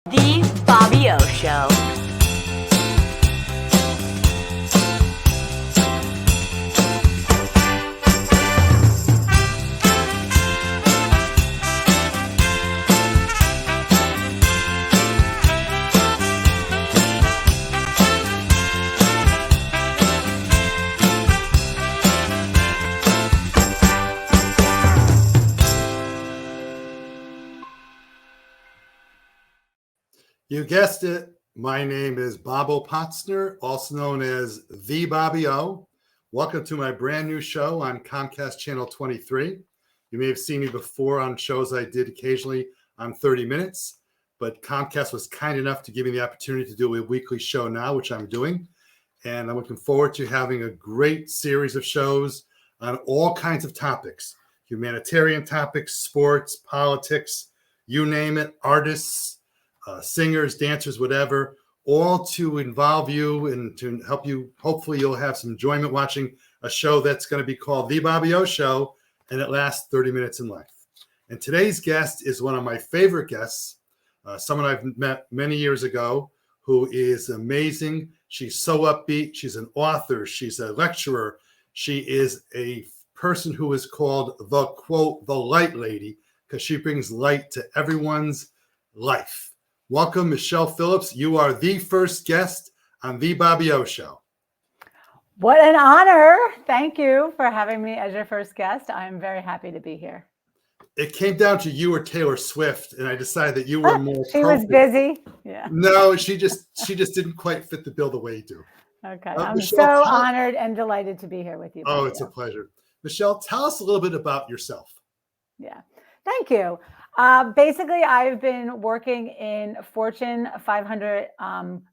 The Bobby O Show. You guessed it. My name is Bobo Potzner, also known as The Bobby O. Welcome to my brand new show on Comcast Channel 23. You may have seen me before on shows I did occasionally on 30 Minutes, but Comcast was kind enough to give me the opportunity to do a weekly show now, which I'm doing. And I'm looking forward to having a great series of shows on all kinds of topics, humanitarian topics, sports, politics, you name it, artists, singers, dancers, whatever, all to involve you and to help you. Hopefully you'll have some enjoyment watching a show that's going to be called The Bobby O Show, and it lasts 30 minutes in length. And today's guest is one of my favorite guests, someone I've met many years ago who is amazing. She's so upbeat. She's an author. She's a lecturer. She is a person who is called the, quote, the light lady, because she brings light to everyone's life. Welcome, Michele Phillips. You are the first guest on The Bobby O Show. What an honor. Thank you for having me as your first guest. I'm very happy to be here. It came down to you or Taylor Swift, and I decided that you were more She was busy. Yeah. No, she just didn't quite fit the bill the way you do. Okay. I'm Michele, so honored and delighted to be here with you. Oh, it's a pleasure. Michele, tell us a little bit about yourself. Yeah. Thank you. Basically, I've been working in Fortune 500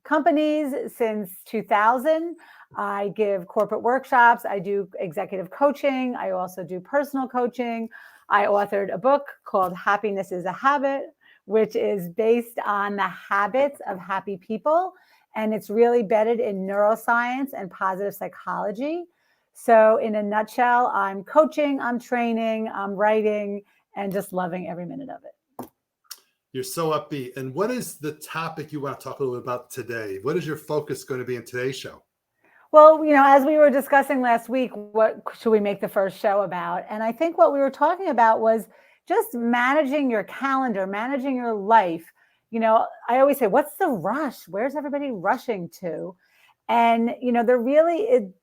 companies since 2000. I give corporate workshops. I do executive coaching. I also do personal coaching. I authored a book called Happiness is a Habit, which is based on the habits of happy people. And it's really embedded in neuroscience and positive psychology. So in a nutshell, I'm coaching, I'm training, I'm writing, and just loving every minute of it. You're so upbeat. And what is the topic you want to talk a little bit about today? What is your focus going to be in today's show? Well, as we were discussing last week, what should we make the first show about? And I think what we were talking about was just managing your calendar, managing your life. I always say, what's the rush? Where's everybody rushing to? And,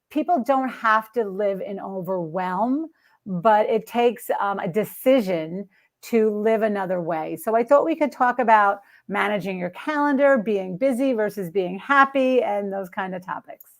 people don't have to live in overwhelm, but it takes a decision to live another way. So I thought we could talk about managing your calendar, being busy versus being happy, and those kind of topics.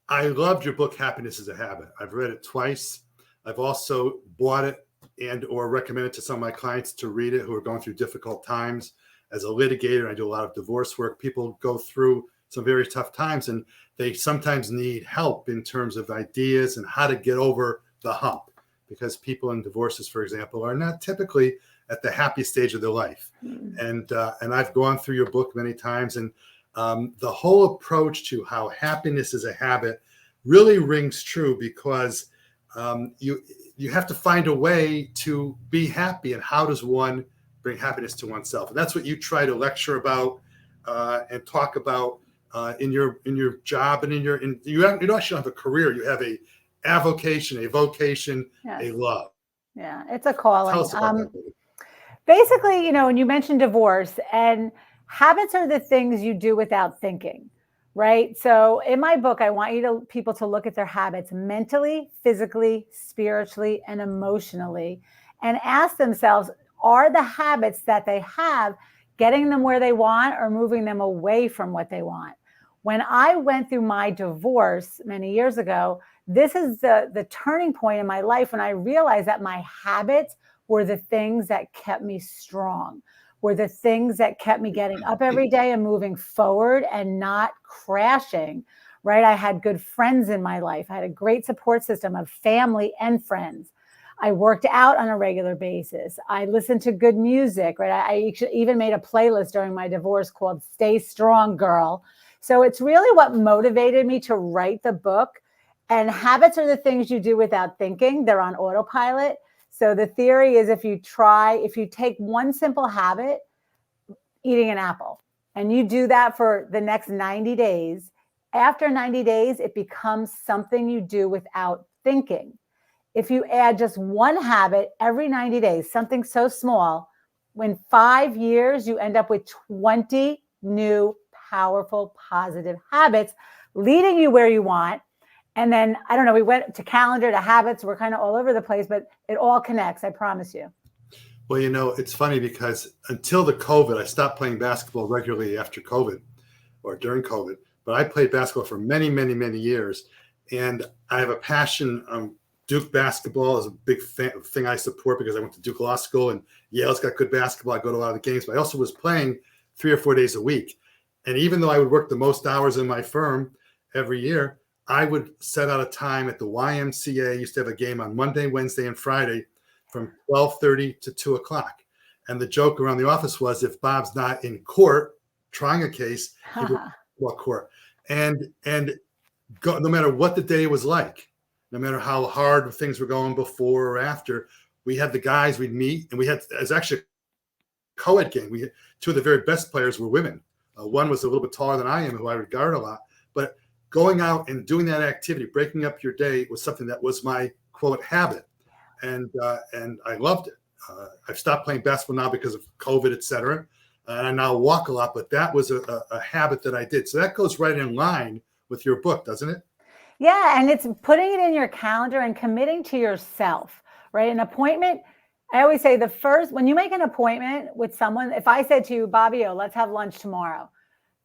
I loved your book, Happiness is a Habit. I've read it twice. I've also bought it and or recommended to some of my clients to read it who are going through difficult times. As a litigator, I do a lot of divorce work. People go through some very tough times, and they sometimes need help in terms of ideas and how to get over the hump, because people in divorces, for example, are not typically at the happy stage of their life. And I've gone through your book many times, and the whole approach to how happiness is a habit really rings true, because you have to find a way to be happy, and how does one bring happiness to oneself? And that's what you try to lecture about and talk about in your job, and you don't actually have a career. You have a avocation, a vocation, yes. A love. Yeah, it's a calling. Tell us about that. Basically, when you mentioned divorce, and habits are the things you do without thinking, right? So in my book, I want people to look at their habits mentally, physically, spiritually, and emotionally, and ask themselves, are the habits that they have getting them where they want or moving them away from what they want? When I went through my divorce many years ago, this is the turning point in my life when I realized that my habits were the things that kept me strong, were the things that kept me getting up every day and moving forward and not crashing, right? I had good friends in my life. I had a great support system of family and friends. I worked out on a regular basis. I listened to good music, right? I even made a playlist during my divorce called Stay Strong Girl. So it's really what motivated me to write the book. And habits are the things you do without thinking. They're on autopilot. So the theory is if you take one simple habit eating an apple. And you do that for the next 90 days. After 90 days, it becomes something you do without thinking. If you add just one habit every 90 days, something so small, in 5 years, you end up with 20 new, powerful, positive habits leading you where you want. And then, I don't know, we went to calendar to habits. We're kind of all over the place, but it all connects. I promise you. Well, it's funny because until the COVID, I stopped playing basketball regularly after COVID or during COVID, but I played basketball for many, many, many years. And I have a passion. Duke basketball is a big thing I support because I went to Duke Law School and Yale's got good basketball. I go to a lot of the games, but I also was playing 3 or 4 days a week. And even though I would work the most hours in my firm every year, I would set out a time at the YMCA. I used to have a game on Monday, Wednesday, and Friday from 12:30 to 2 o'clock. And the joke around the office was if Bob's not in court trying a case, he would go to court. And go, no matter what the day was like, no matter how hard things were going before or after, we had the guys we'd meet, and it's actually a co-ed game. We had 2 of the very best players were women. One was a little bit taller than I am, who I regard a lot. But going out and doing that activity, breaking up your day, was something that was my quote habit, and I loved it. I've stopped playing basketball now because of COVID, et cetera, and I now walk a lot. But that was a habit that I did. So that goes right in line with your book, doesn't it? Yeah, and it's putting it in your calendar and committing to yourself, right? An appointment. I always say when you make an appointment with someone, if I said to you, Bobby, let's have lunch tomorrow,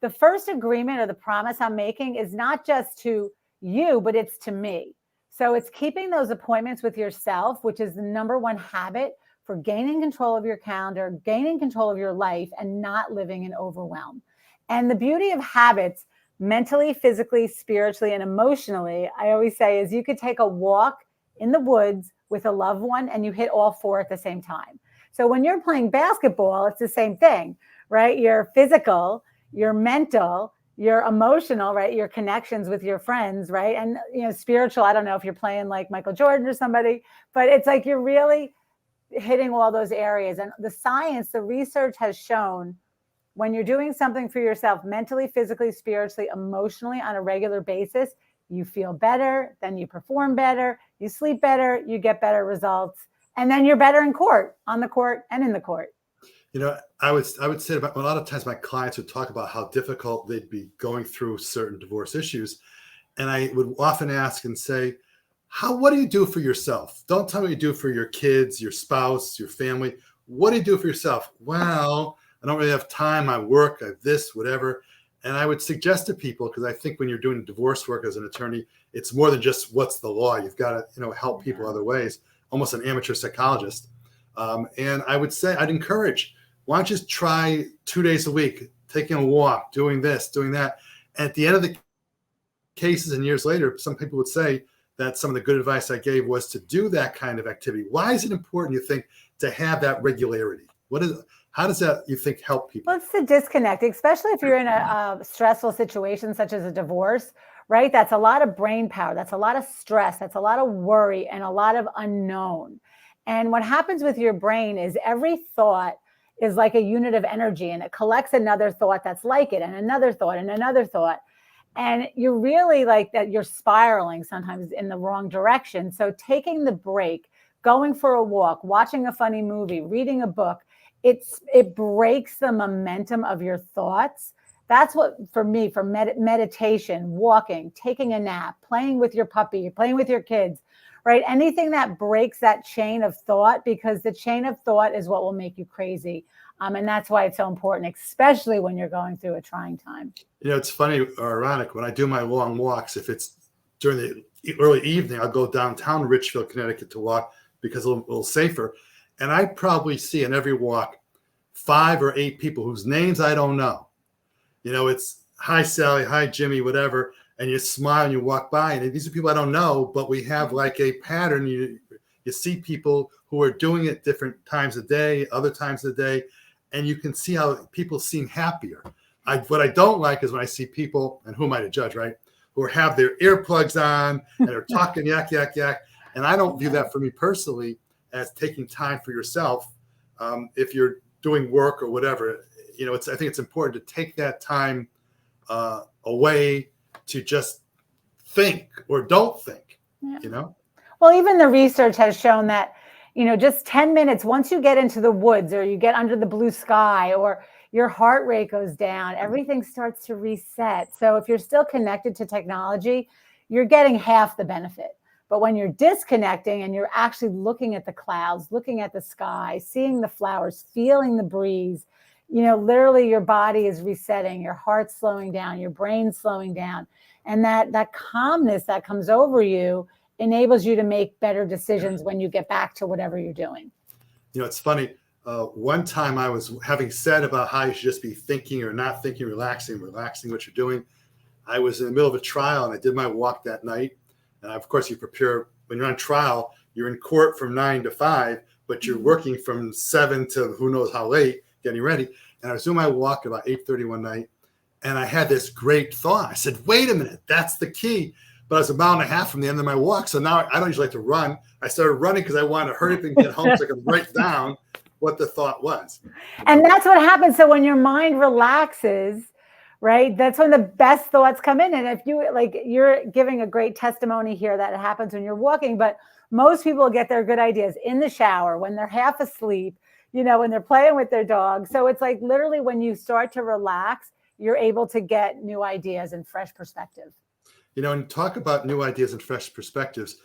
the first agreement or the promise I'm making is not just to you, but it's to me. So it's keeping those appointments with yourself, which is the number one habit for gaining control of your calendar, gaining control of your life, and not living in overwhelm. And the beauty of habits, mentally, physically, spiritually, and emotionally, I always say, is you could take a walk in the woods with a loved one and you hit all 4 at the same time. So when you're playing basketball, it's the same thing, right? Your physical, your mental, your emotional, right? Your connections with your friends, right? And, spiritual, I don't know if you're playing like Michael Jordan or somebody, but it's like you're really hitting all those areas. And the science, the research has shown when you're doing something for yourself, mentally, physically, spiritually, emotionally, on a regular basis, you feel better, then you perform better, you sleep better, you get better results, and then you're better in court, on the court and in the court. I would say about a lot of times my clients would talk about how difficult they'd be going through certain divorce issues. And I would often ask and say, what do you do for yourself? Don't tell me what you do for your kids, your spouse, your family. What do you do for yourself? Well, I don't really have time. I work, I have this, whatever. And I would suggest to people, because I think when you're doing divorce work as an attorney, it's more than just what's the law. You've got to, help people other ways, almost an amateur psychologist. And I would say, I'd encourage, why don't you just try 2 days a week, taking a walk, doing this, doing that. And at the end of the cases and years later, some people would say that some of the good advice I gave was to do that kind of activity. Why is it important, you think, to have that regularity? How does that, you think, help people? Well, it's the disconnect, especially if you're in a stressful situation such as a divorce, right? That's a lot of brain power. That's a lot of stress. That's a lot of worry and a lot of unknown. And what happens with your brain is every thought is like a unit of energy, and it collects another thought that's like it, and another thought and another thought. And you're really like that, you're spiraling sometimes in the wrong direction. So taking the break, going for a walk, watching a funny movie, reading a book, it breaks the momentum of your thoughts. That's what, for me, for meditation, walking, taking a nap, playing with your puppy, playing with your kids, right? Anything that breaks that chain of thought, because the chain of thought is what will make you crazy. And that's why it's so important, especially when you're going through a trying time. It's funny or ironic. When I do my long walks, if it's during the early evening, I'll go downtown Richfield, Connecticut to walk because it's a little safer. And I probably see in every walk 5 or 8 people whose names I don't know. It's hi, Sally, hi, Jimmy, whatever. And you smile and you walk by. And these are people I don't know, but we have like a pattern. You see people who are doing it different times of day, other times of the day. And you can see how people seem happier. What I don't like is when I see people, and who am I to judge, right, who have their earplugs on and they're talking yak, yak, yak. And I don't view that, for me personally, as taking time for yourself. If you're doing work or whatever, I think it's important to take that time away to just think or don't think, Yeah. Well, even the research has shown that, just 10 minutes, once you get into the woods or you get under the blue sky or your heart rate goes down, everything starts to reset. So if you're still connected to technology, you're getting half the benefit. But when you're disconnecting and you're actually looking at the clouds, looking at the sky, seeing the flowers, feeling the breeze, literally your body is resetting, your heart's slowing down, your brain's slowing down. And that calmness that comes over you enables you to make better decisions when you get back to whatever you're doing. It's funny. One time I was having said about how you should just be thinking or not thinking, relaxing what you're doing. I was in the middle of a trial and I did my walk that night. And of course, you prepare when you're on trial, you're in court from 9 to 5, but you're working from 7 to who knows how late, getting ready. And I was doing my walk about 8:30 one night. And I had this great thought. I said, wait a minute, that's the key. But I was a mile and a half from the end of my walk. So now I don't usually like to run. I started running because I wanted to hurry up and get home so I could write down what the thought was. And that's what happens. So when your mind relaxes, right, that's when the best thoughts come in. And if you're giving a great testimony here that it happens when you're walking, but most people get their good ideas in the shower, when they're half asleep, when they're playing with their dog. So it's like literally when you start to relax, you're able to get new ideas and fresh perspective. And talk about new ideas and fresh perspectives.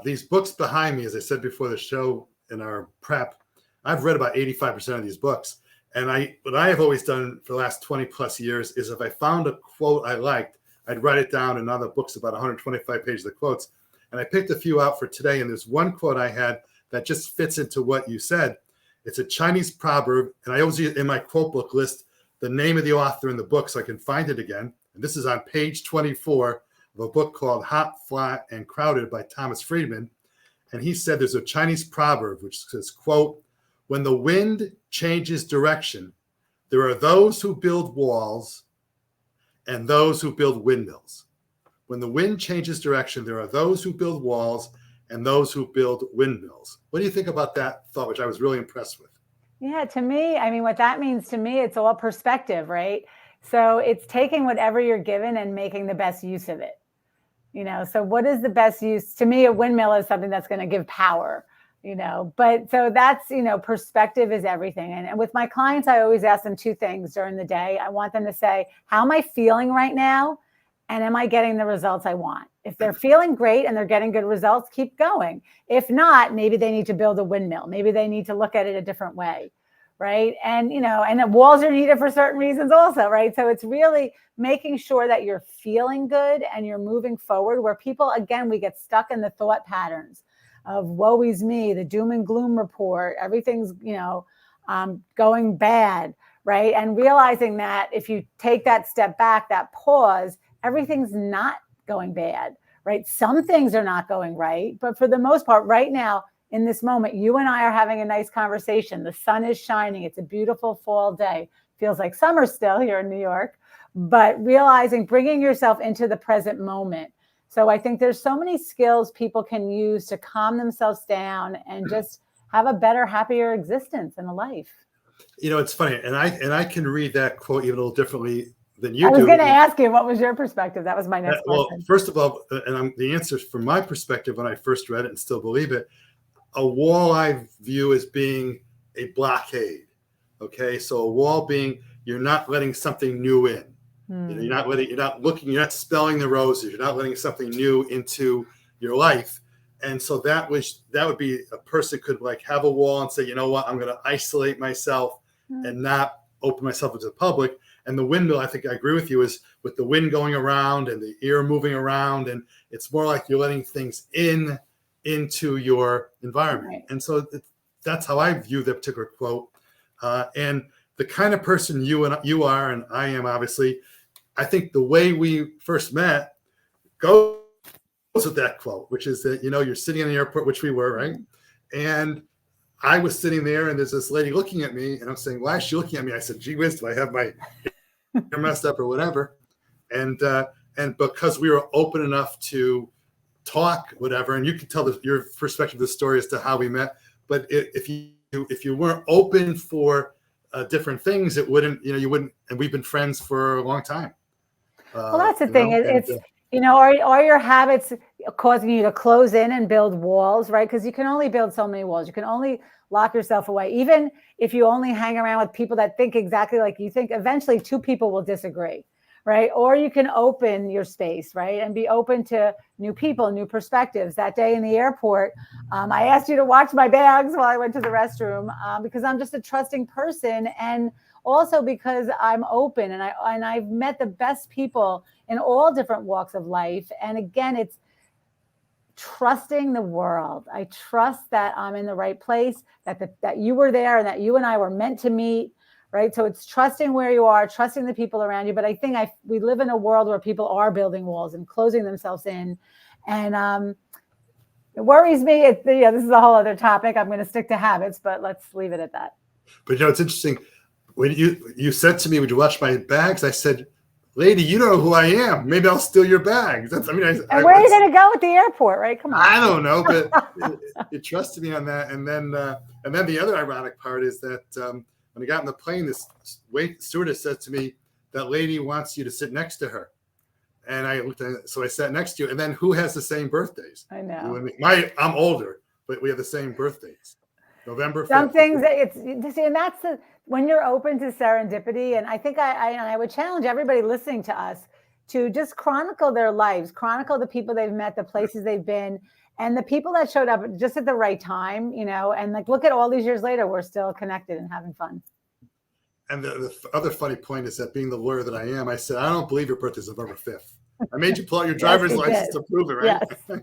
These books behind me, as I said before the show in our prep, I've read about 85% of these books. And what I have always done for the last 20 plus years is if I found a quote I liked, I'd write it down in other books, about 125 pages of quotes. And I picked a few out for today. And there's one quote I had that just fits into what you said. It's a Chinese proverb. And I always use in my quote book list the name of the author in the book so I can find it again. And this is on page 24 of a book called Hot, Flat, and Crowded by Thomas Friedman. And he said there's a Chinese proverb which says, quote, when the wind changes direction, there are those who build walls and those who build windmills. When the wind changes direction, there are those who build walls and those who build windmills. What do you think about that thought, which I was really impressed with? Yeah, to me, what that means to me, it's all perspective, right? So it's taking whatever you're given and making the best use of it. So what is the best use? To me, a windmill is something that's going to give power, but so that's, perspective is everything. And with my clients, I always ask them two things during the day. I want them to say, how am I feeling right now? And am I getting the results I want? If they're feeling great and they're getting good results, keep going. If not, maybe they need to build a windmill. Maybe they need to look at it a different way. Right. And, and the walls are needed for certain reasons also. Right. So it's really making sure that you're feeling good and you're moving forward, where people, again, we get stuck in the thought patterns of woe is me, the doom and gloom report, everything's, going bad. Right. And realizing that if you take that step back, that pause, everything's not going bad. Right. Some things are not going right. But for the most part, right now, in this moment, you and I are having a nice conversation. The sun is shining. It's a beautiful fall day. Feels like summer still here in New York, but realizing, bringing yourself into the present moment. So I think there's so many skills people can use to calm themselves down and just have a better, happier existence in a life. It's funny. And I can read that quote even a little differently than you do. I was going to ask you, what was your perspective? That was my next question. Well, first of all, the answer from my perspective when I first read it and still believe it, a wall I view as being a blockade. Okay, so a wall being you're not letting something new in. You're not spelling the roses. You're not letting something new into your life. And so that would be a person could have a wall and say, you know what, I'm going to isolate myself and not open myself to the public. And the windmill, I think I agree with you, is with the wind going around and the air moving around, and it's more like you're letting things into your environment. Right. And so that's how I view that particular quote. And the kind of person you are and I am, obviously, I think the way we first met goes with that quote, which is that, you're sitting in the airport, which we were, right? And I was sitting there and there's this lady looking at me and I'm saying, why is she looking at me? I said, gee whiz, do I have my hair messed up or whatever? And because we were open enough to talk, whatever, and you can tell your perspective of the story as to how we met. But if you weren't open for different things, it wouldn't, you wouldn't, and we've been friends for a long time. Well, that's the thing. It's, are your habits causing you to close in and build walls, right? Because you can only build so many walls. You can only lock yourself away. Even if you only hang around with people that think exactly like you think, eventually two people will disagree, right? Or you can open your space, right? And be open to new people, new perspectives. That day in the airport, I asked you to watch my bags while I went to the restroom because I'm just a trusting person. And also because I'm open and I've met the best people in all different walks of life. And again, it's trusting the world. I trust that I'm in the right place, that you were there and that you and I were meant to meet, right? So it's trusting where you are, trusting the people around you. But I think we live in a world where people are building walls and closing themselves in. And it worries me. This is a whole other topic. I'm going to stick to habits, but let's leave it at that. But it's interesting. When you said to me, would you watch my bags? I said, lady, you know who I am. Maybe I'll steal your bags. And where are you going to go at the airport, right? Come on. I don't know, but it trusted me on that. And then the other ironic part is that when I got on the plane, this stewardess said to me, that lady wants you to sit next to her. And I looked at it, so I sat next to you. And then who has the same birthdays? I know. You and me. I'm older, but we have the same birthdays. November 5th. Some things and that's when you're open to serendipity. And I think I would challenge everybody listening to us to just chronicle their lives, chronicle the people they've met, the places they've been, and the people that showed up just at the right time, and like, look at all these years later, we're still connected and having fun. And the other funny point is that being the lawyer that I am, I said, I don't believe your birthday is November 5th. I made you pull out your driver's license to prove it, right? Yes.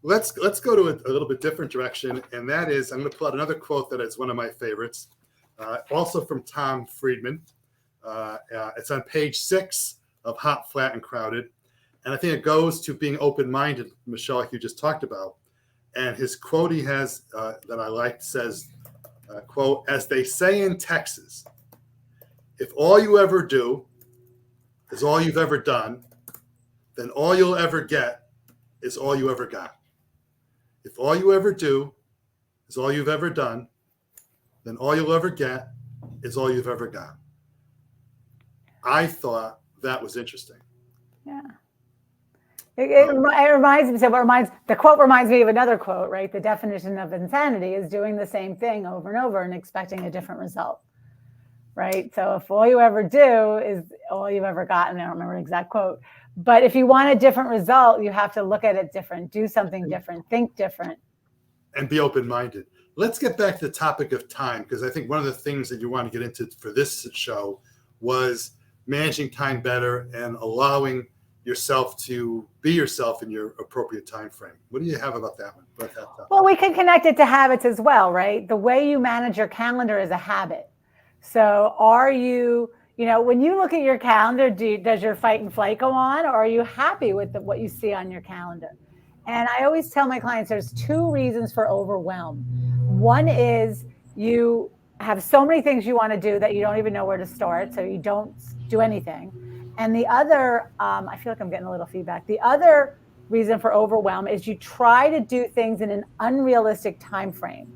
Let's go to a little bit different direction, and that is, I'm going to pull out another quote that is one of my favorites, also from Tom Friedman. It's on page 6 of Hot, Flat, and Crowded, and I think it goes to being open-minded, Michele, like you just talked about. And his quote he has that I liked says, quote, as they say in Texas, if all you ever do is all you've ever done, then all you'll ever get is all you ever got. If all you ever do is all you've ever done, then all you'll ever get is all you've ever got. I thought that was interesting. Yeah. It reminds me, the quote reminds me of another quote, right? The definition of insanity is doing the same thing over and over and expecting a different result, right? So if all you ever do is all you've ever gotten, I don't remember the exact quote, but if you want a different result, you have to look at it different, do something different, think different. And be open-minded. Let's get back to the topic of time, because I think one of the things that you want to get into for this show was managing time better and allowing yourself to be yourself in your appropriate time frame. What do you have about that one? Well, we can connect it to habits as well, right? The way you manage your calendar is a habit. So are you, when you look at your calendar, does your fight and flight go on, or are you happy with what you see on your calendar? And I always tell my clients there's 2 reasons for overwhelm. One is you have so many things you want to do that you don't even know where to start, so you don't do anything. And the other, I feel like I'm getting a little feedback. The other reason for overwhelm is you try to do things in an unrealistic time frame.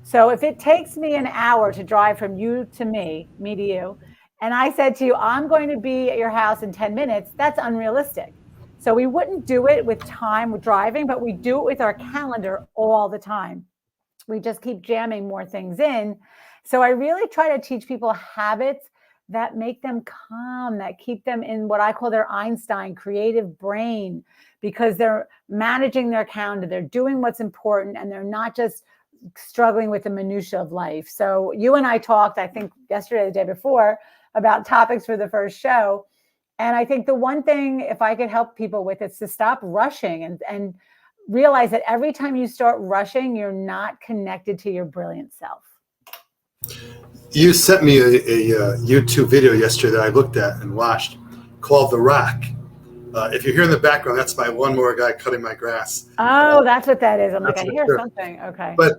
So if it takes me an hour to drive from you to me to you, and I said to you, I'm going to be at your house in 10 minutes, that's unrealistic. So we wouldn't do it with time with driving, but we do it with our calendar all the time. We just keep jamming more things in. So I really try to teach people habits that make them calm, that keep them in what I call their Einstein creative brain, because they're managing their calendar, they're doing what's important, and they're not just struggling with the minutia of life. So you and I talked, I think yesterday, the day before, about topics for the first show. And I think the one thing, if I could help people with, is to stop rushing and realize that every time you start rushing, you're not connected to your brilliant self. You sent me a YouTube video yesterday that I looked at and watched called The Rock. If you hear in the background, that's my lawnmower guy cutting my grass. Oh, that's what that is. I'm like, I hear something. Okay. But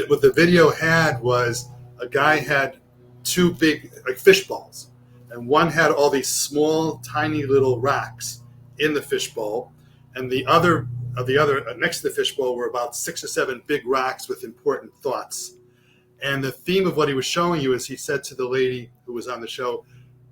what the video had was a guy had 2 big fish balls, and one had all these small, tiny little rocks in the fish bowl, and the other next to the fish bowl were about 6 or 7 big rocks with important thoughts. And the theme of what he was showing you is he said to the lady who was on the show,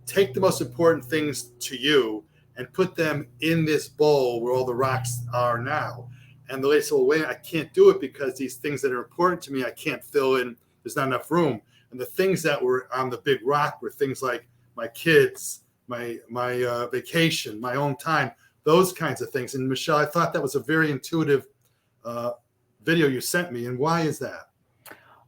take the most important things to you and put them in this bowl where all the rocks are now. And the lady said, well, wait, I can't do it because these things that are important to me, I can't fill in. There's not enough room. And the things that were on the big rock were things like my kids, my vacation, my own time, those kinds of things. And Michele, I thought that was a very intuitive video you sent me. And why is that?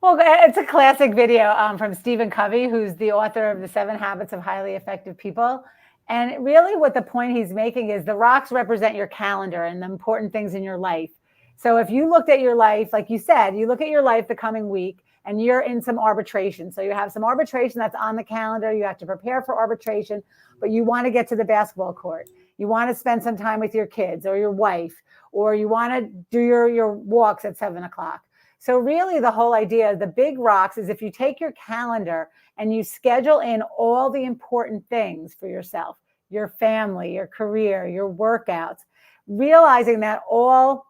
Well, it's a classic video from Stephen Covey, who's the author of The 7 Habits of Highly Effective People. And really what the point he's making is the rocks represent your calendar and the important things in your life. So if you looked at your life, like you said, you look at your life the coming week and you're in some arbitration. So you have some arbitration that's on the calendar. You have to prepare for arbitration, but you want to get to the basketball court. You want to spend some time with your kids or your wife, or you want to do your walks at 7 o'clock. So really the whole idea of the big rocks is if you take your calendar and you schedule in all the important things for yourself, your family, your career, your workouts, realizing that all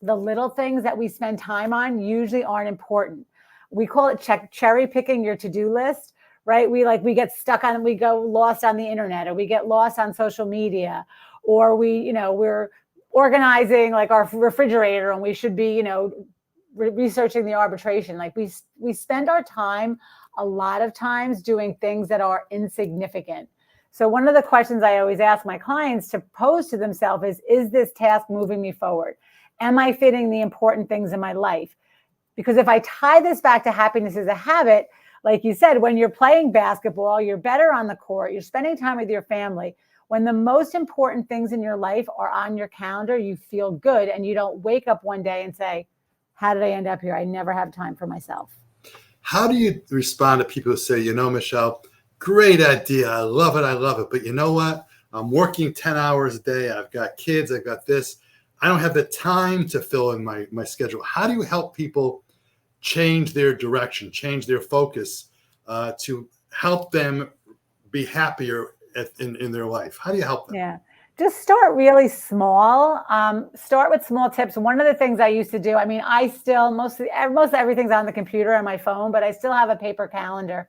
the little things that we spend time on usually aren't important. We call it cherry picking your to-do list, right? We get stuck on, we go lost on the internet, or we get lost on social media, or we're organizing like our refrigerator and we should be, researching the arbitration. Like we spend our time a lot of times doing things that are insignificant. So one of the questions I always ask my clients to pose to themselves is this task moving me forward? Am I fitting the important things in my life? Because if I tie this back to happiness as a habit, like you said, when you're playing basketball, you're better on the court, you're spending time with your family. When the most important things in your life are on your calendar, you feel good and you don't wake up one day and say, how did I end up here? I never have time for myself. How do you respond to people who say, Michele, great idea. I love it. But you know what? I'm working 10 hours a day. I've got kids. I've got this. I don't have the time to fill in my schedule. How do you help people change their direction, change their focus to help them be happier in their life? How do you help them? Yeah. Just start really small. Start with small tips. One of the things I used to do, I still, most everything's on the computer and my phone, but I still have a paper calendar.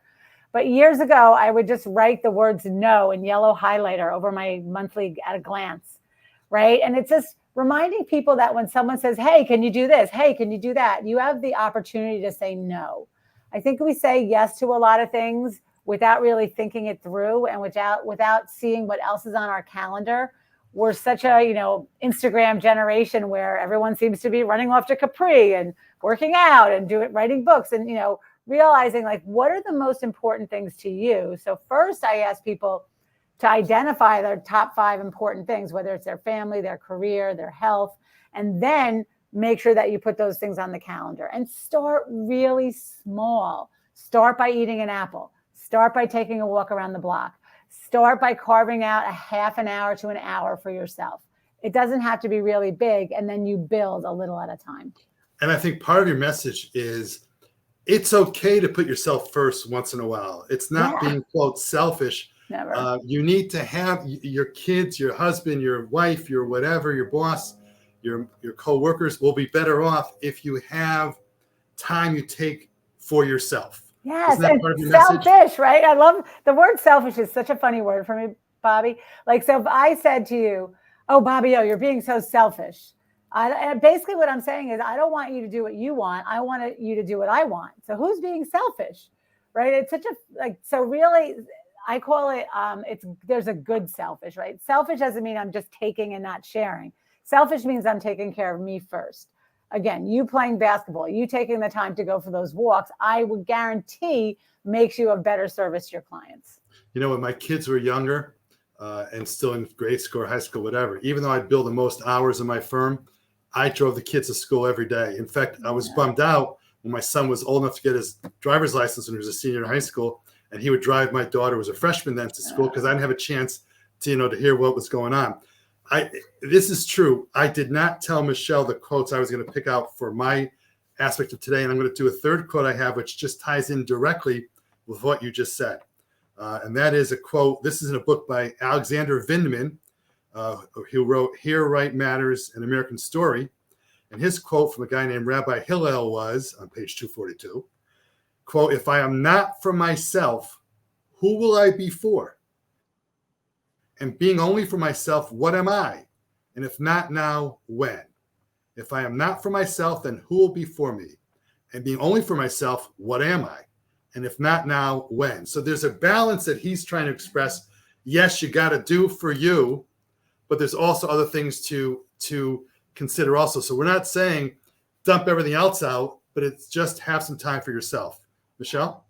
But years ago, I would just write the words no in yellow highlighter over my monthly at a glance, right? And it's just reminding people that when someone says, hey, can you do this? Hey, can you do that? You have the opportunity to say no. I think we say yes to a lot of things without really thinking it through and without seeing what else is on our calendar. We're such a, Instagram generation where everyone seems to be running off to Capri and working out and writing books and, realizing like, what are the most important things to you? So first I ask people to identify their top 5 important things, whether it's their family, their career, their health, and then make sure that you put those things on the calendar and start really small. Start by eating an apple. Start by taking a walk around the block. Start by carving out a half an hour to an hour for yourself. It doesn't have to be really big, and then you build a little at a time. And I think part of your message is it's okay to put yourself first once in a while. It's not being, quote, selfish. Never. You need to have your kids, your husband, your wife, your whatever, your boss, your co-workers will be better off if you have time you take for yourself. Yes, and selfish, right? I love the word selfish is such a funny word for me, Bobby. Like, so if I said to you, oh, Bobby, you're being so selfish. And basically what I'm saying is I don't want you to do what you want. I want you to do what I want. So who's being selfish, right? It's such a, so really, I call it, there's a good selfish, right? Selfish doesn't mean I'm just taking and not sharing. Selfish means I'm taking care of me first. Again, you playing basketball, you taking the time to go for those walks, I would guarantee makes you a better service to your clients. When my kids were younger and still in grade school or high school, whatever, even though I billed the most hours in my firm, I drove the kids to school every day. In fact, I was bummed out when my son was old enough to get his driver's license when he was a senior in high school, and he would drive my daughter, who was a freshman then, to school because I didn't have a chance to, to hear what was going on. This is true. I did not tell Michele the quotes I was going to pick out for my aspect of today, and I'm going to do a third quote I have, which just ties in directly with what you just said. And that is a quote. This is in a book by Alexander Vindman, who wrote Here, Right Matters, An American Story. And his quote from a guy named Rabbi Hillel was, on page 242, quote, if I am not for myself, who will I be for? And being only for myself, what am I? And if not now, when? If I am not for myself, then who will be for me? And being only for myself, what am I? And if not now, when? So there's a balance that he's trying to express. Yes, you got to do for you, but there's also other things to consider also. So we're not saying dump everything else out, but it's just have some time for yourself. Michele?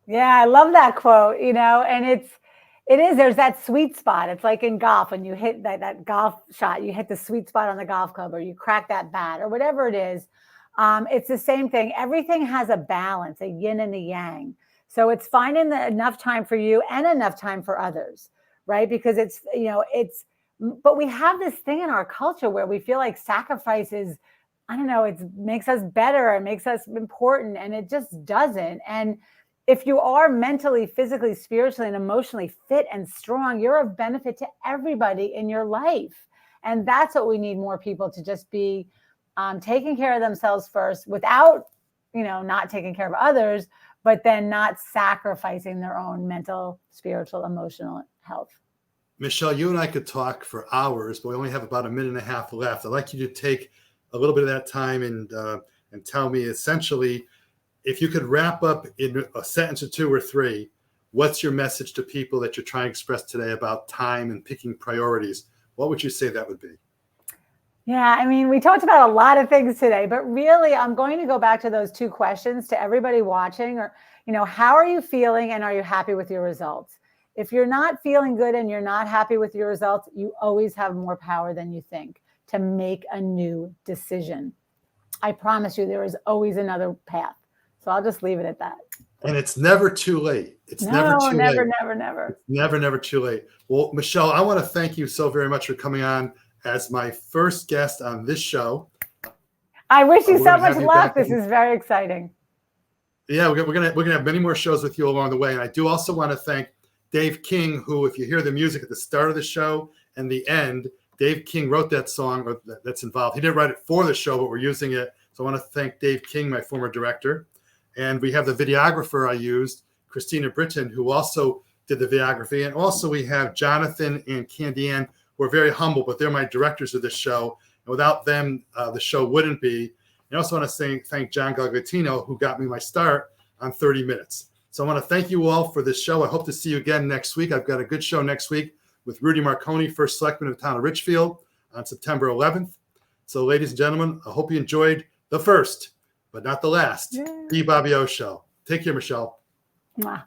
Yeah, I love that quote, and it is, there's that sweet spot. It's like in golf, when you hit that golf shot, you hit the sweet spot on the golf club, or you crack that bat, or whatever it is. It's the same thing. Everything has a balance, a yin and a yang. So it's finding enough time for you and enough time for others, right? Because but we have this thing in our culture where we feel like sacrifice is, I don't know, it makes us better, it makes us important, and it just doesn't. And if you are mentally, physically, spiritually, and emotionally fit and strong, you're of benefit to everybody in your life. And that's what we need more people to just be taking care of themselves first, without, not taking care of others, but then not sacrificing their own mental, spiritual, emotional health. Michele, you and I could talk for hours, but we only have about a minute and a half left. I'd like you to take a little bit of that time and tell me, essentially, if you could wrap up in a sentence or two or three, what's your message to people that you're trying to express today about time and picking priorities? What would you say that would be? Yeah, I mean, we talked about a lot of things today, but really, I'm going to go back to those two questions to everybody watching. Or, how are you feeling, and are you happy with your results? If you're not feeling good and you're not happy with your results, you always have more power than you think to make a new decision. I promise you, there is always another path. So I'll just leave it at that. And it's never too late. It's never too late. Never. Never too late. Well, Michele, I want to thank you so very much for coming on as my first guest on this show. I wish you so much luck. This is very exciting. Yeah, we're gonna have many more shows with you along the way. And I do also want to thank Dave King, who, if you hear the music at the start of the show and the end, Dave King wrote that song that's involved. He didn't write it for the show, but we're using it. So I want to thank Dave King, my former director. And we have the videographer I used, Christina Britton, who also did the videography. And also we have Jonathan and Candy Ann, who are very humble, but they're my directors of this show. And without them, the show wouldn't be. And I also want to thank John Galgatino, who got me my start on 30 Minutes. So I want to thank you all for this show. I hope to see you again next week. I've got a good show next week with Rudy Marconi, first selectman of the town of Richfield, on September 11th. So, ladies and gentlemen, I hope you enjoyed the first, but not the last, The Bobby O Show. Take care, Michele. Mwah.